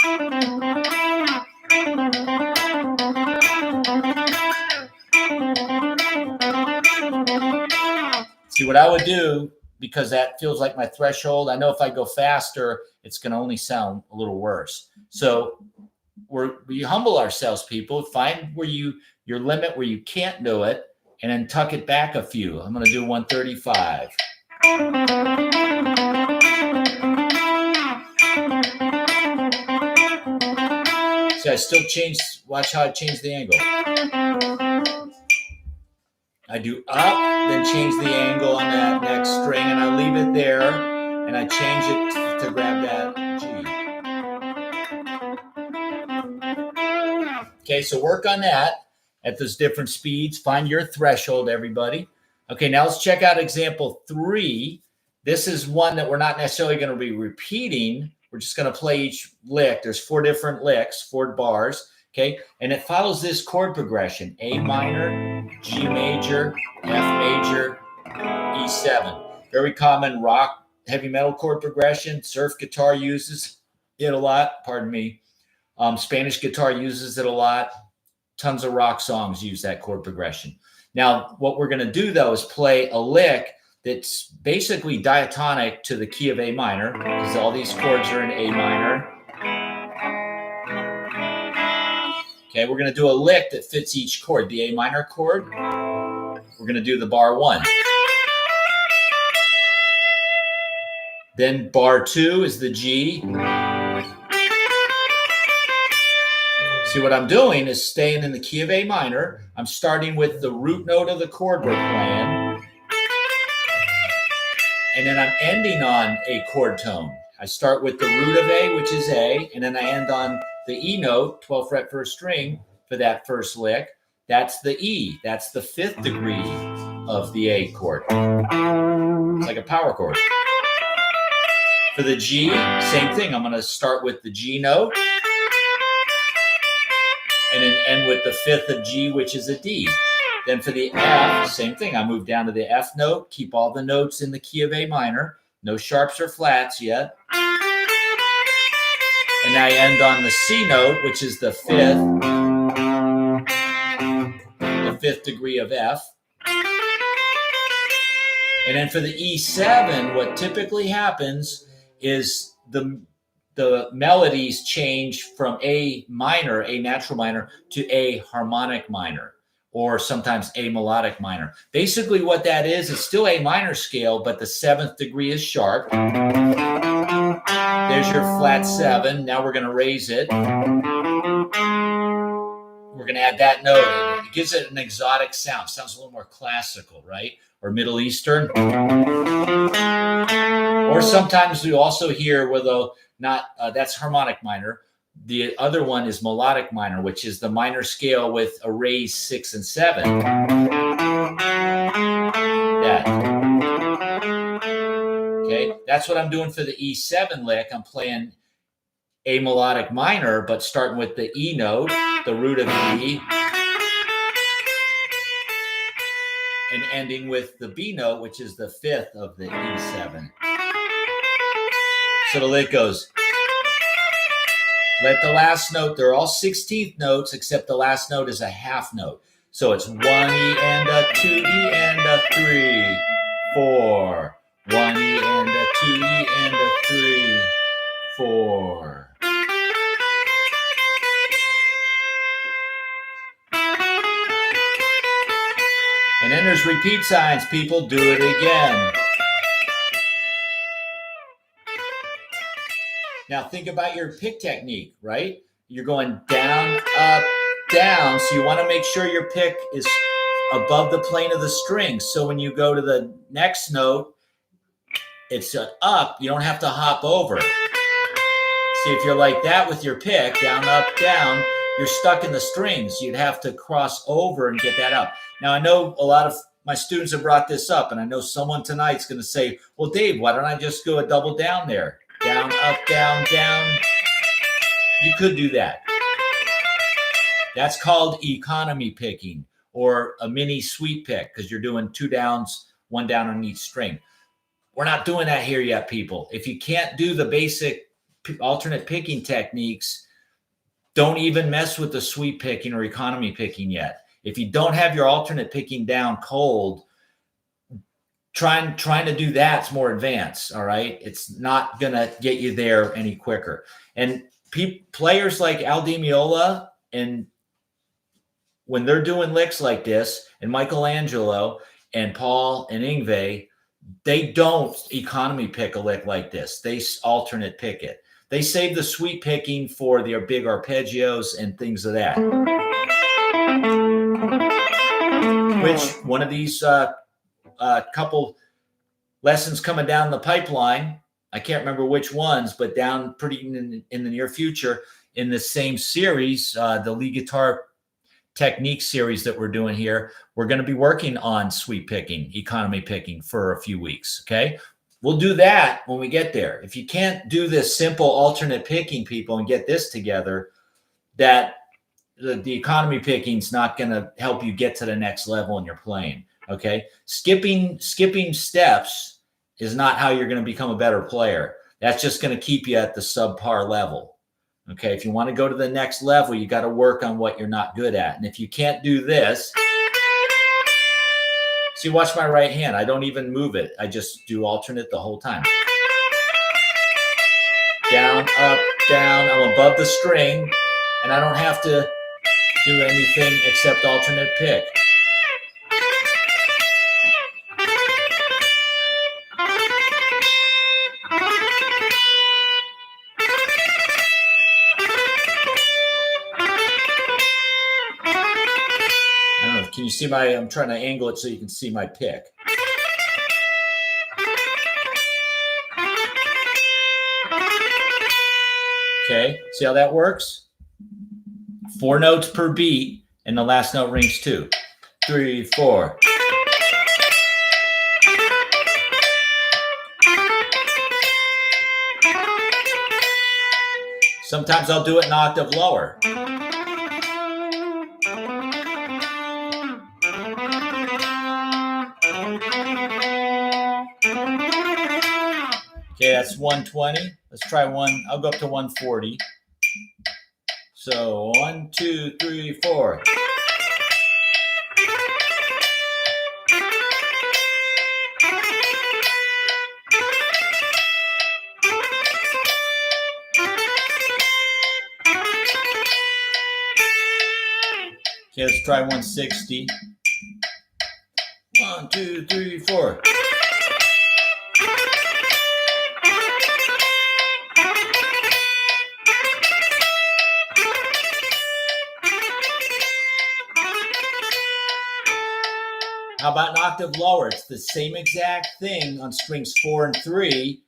See, what I would do, because that feels like my threshold, I know if I go faster, it's going to only sound a little worse. So we humble ourselves, people. Find where your limit, where you can't do it, and then tuck it back a few. I'm going to do 135. See, I still change. Watch how I change the angle. I do up, then change the angle on that next string, and I leave it there, and I change it to grab that G. Okay, so work on that at those different speeds. Find your threshold, everybody. Okay, now let's check out example 3. This is one that we're not necessarily going to be repeating. We're just going to play each lick. There's 4 different licks, 4 bars. Okay, and it follows this chord progression: A minor, G major, F major, E7. Very common rock, heavy metal chord progression. Surf guitar uses it a lot. Pardon me. Spanish guitar uses it a lot. Tons of rock songs use that chord progression. Now, what we're going to do, though, is play a lick that's basically diatonic to the key of A minor, because all these chords are in A minor. Okay, we're going to do a lick that fits each chord. The A minor chord, we're going to do the bar 1. Then bar 2 is the G. See, what I'm doing is staying in the key of A minor. I'm starting with the root note of the chord we're playing. And then I'm ending on a chord tone. I start with the root of A, which is A, and then I end on the E note, 12th fret first string, for that first lick. That's the E. That's the 5th degree of the A chord. It's like a power chord. For the G, same thing. I'm going to start with the G note and then end with the 5th of G, which is a D. Then for the F, same thing. I move down to the F note, keep all the notes in the key of A minor. No sharps or flats yet. And I end on the C note, which is the 5th degree of F. And then for the E7, what typically happens is the melodies change from A minor, A natural minor, to A harmonic minor, or sometimes A melodic minor. Basically what that is still A minor scale, but the 7th degree is sharp. There's your flat 7. Now we're going to raise it. We're going to add that note in. It gives it an exotic sound. Sounds a little more classical, right? Or Middle Eastern. Or sometimes we also hear, although not, that's harmonic minor. The other one is melodic minor, which is the minor scale with a raised 6 and 7. That. Okay, that's what I'm doing for the E7 lick. I'm playing A melodic minor, but starting with the E note, the root of E, and ending with the B note, which is the 5th of the E7. So the lick goes, let the last note, they're all 16th notes, except the last note is a half note. So it's 1 E and a 2 E and a 3, 4. 1 E and a 2 E and a 3, 4. And then there's repeat signs. People, do it again. Now think about your pick technique, right? You're going down, up, down. So you want to make sure your pick is above the plane of the string. So when you go to the next note, it's an up. You don't have to hop over. See, if you're like that with your pick, down, up, down, you're stuck in the strings. You'd have to cross over and get that up. Now, I know a lot of my students have brought this up, and I know someone tonight's going to say, well, Dave, why don't I just go a double down there? Down, up, down, down. You could do that. That's called economy picking, or a mini sweep pick, because you're doing 2 downs, 1 down on each string. We're not doing that here yet, people. If you can't do the basic alternate picking techniques, don't even mess with the sweep picking or economy picking yet. If you don't have your alternate picking down cold, trying to do that's more advanced, all right? It's not going to get you there any quicker. And players like Al Di Meola, and when they're doing licks like this, and Michelangelo and Paul and Yngwie, they don't economy pick a lick like this. They alternate pick it. They save the sweep picking for their big arpeggios and things of that. Which one of these couple lessons coming down the pipeline, I can't remember which ones, but down pretty in the near future in the same series, the lead guitar technique series that we're doing here, we're going to be working on sweep picking, economy picking for a few weeks. Okay. We'll do that when we get there. If you can't do this simple alternate picking, people, and get this together, that the economy picking is not going to help you get to the next level in your playing. Okay. Skipping steps is not how you're going to become a better player. That's just going to keep you at the subpar level. Okay. If you want to go to the next level, you got to work on what you're not good at. And if you can't do this, see, watch my right hand. I don't even move it. I just do alternate the whole time. Down, up, down. I'm above the string, and I don't have to do anything except alternate pick. I don't know. Can you see I'm trying to angle it so you can see my pick. Okay, see how that works? 4 notes per beat, and the last note rings 2, 3, 4. Sometimes I'll do it an octave lower. Okay, that's 120. Let's try one. I'll go up to 140. So 1, 2, 3, 4. Okay, let's try 160. 1, 2, 3, 4. How about an octave lower? It's the same exact thing on strings 4 and 3.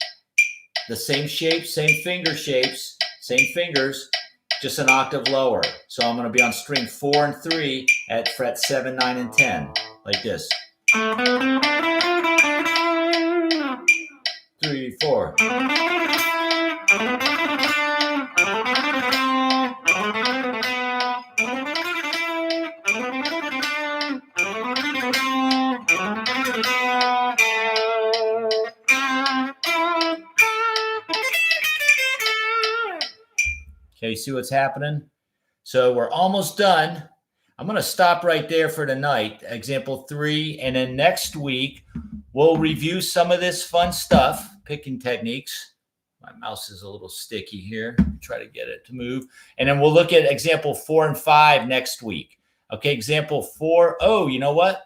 The same shape, same finger shapes, same fingers, just an octave lower. So I'm going to be on string 4 and 3 at fret 7, 9, and 10, like this. 3, 4. Okay, you see what's happening? So we're almost done. I'm going to stop right there for tonight, example 3. And then next week, we'll review some of this fun stuff, picking techniques. My mouse is a little sticky here. Try to get it to move. And then we'll look at example 4 and 5 next week. Okay, example 4. Oh, you know what?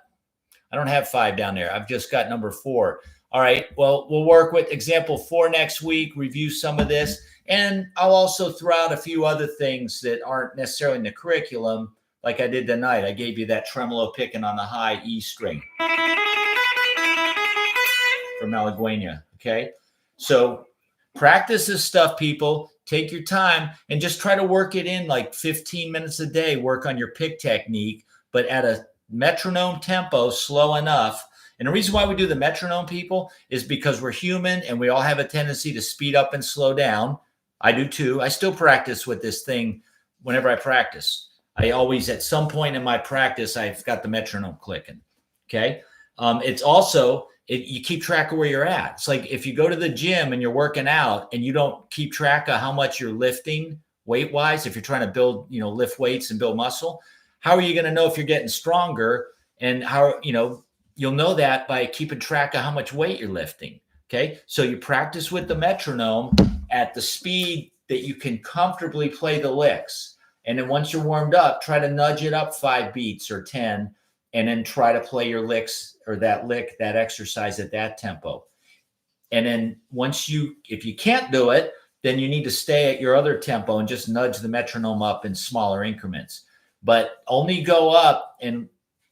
I don't have 5 down there. I've just got number 4. All right, well, we'll work with example 4 next week, review some of this. And I'll also throw out a few other things that aren't necessarily in the curriculum, like I did tonight. I gave you that tremolo picking on the high E string from Malaguena, okay? So practice this stuff, people. Take your time and just try to work it in like 15 minutes a day. Work on your pick technique, but at a metronome tempo, slow enough. And the reason why we do the metronome, people, is because we're human and we all have a tendency to speed up and slow down. I do too. I still practice with this thing whenever I practice. I always, at some point in my practice, I've got the metronome clicking. Okay. It's also, you keep track of where you're at. It's like if you go to the gym and you're working out and you don't keep track of how much you're lifting weight wise, if you're trying to build, lift weights and build muscle, how are you going to know if you're getting stronger? And how, you'll know that by keeping track of how much weight you're lifting. Okay. So you practice with the metronome at the speed that you can comfortably play the licks. And then once you're warmed up, try to nudge it up 5 beats or 10, and then try to play your licks or that lick, that exercise at that tempo. And then if you can't do it, then you need to stay at your other tempo and just nudge the metronome up in smaller increments. But only go up and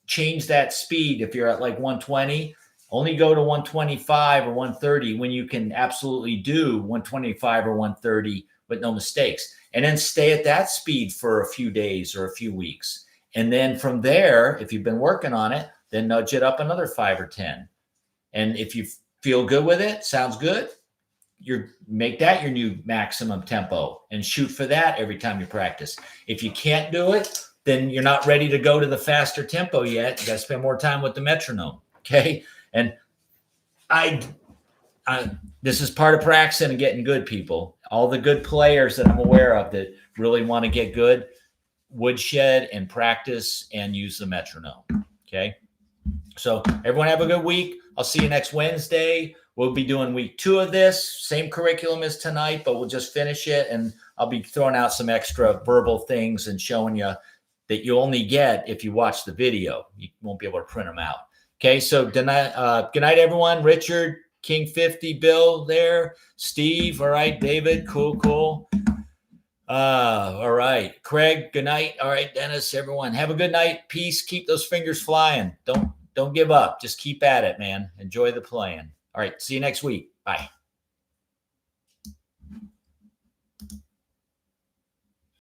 change that speed if you're at like 120. Only go to 125 or 130 when you can absolutely do 125 or 130 with no mistakes. And then stay at that speed for a few days or a few weeks. And then from there, if you've been working on it, then nudge it up another 5 or 10. And if you feel good with it, sounds good, make that your new maximum tempo and shoot for that every time you practice. If you can't do it, then you're not ready to go to the faster tempo yet. You got to spend more time with the metronome. Okay. And this is part of practicing and getting good, people. All the good players that I'm aware of that really want to get good, woodshed and practice and use the metronome. Okay. So everyone have a good week. I'll see you next Wednesday. We'll be doing week 2 of this. Same curriculum as tonight, but we'll just finish it. And I'll be throwing out some extra verbal things and showing you that you only get if you watch the video. You won't be able to print them out. Okay, so good night, everyone. Richard, King 50, Bill there, Steve, all right, David, cool. All right, Craig, good night. All right, Dennis, everyone, have a good night. Peace. Keep those fingers flying. Don't give up. Just keep at it, man. Enjoy the playing. All right, see you next week. Bye.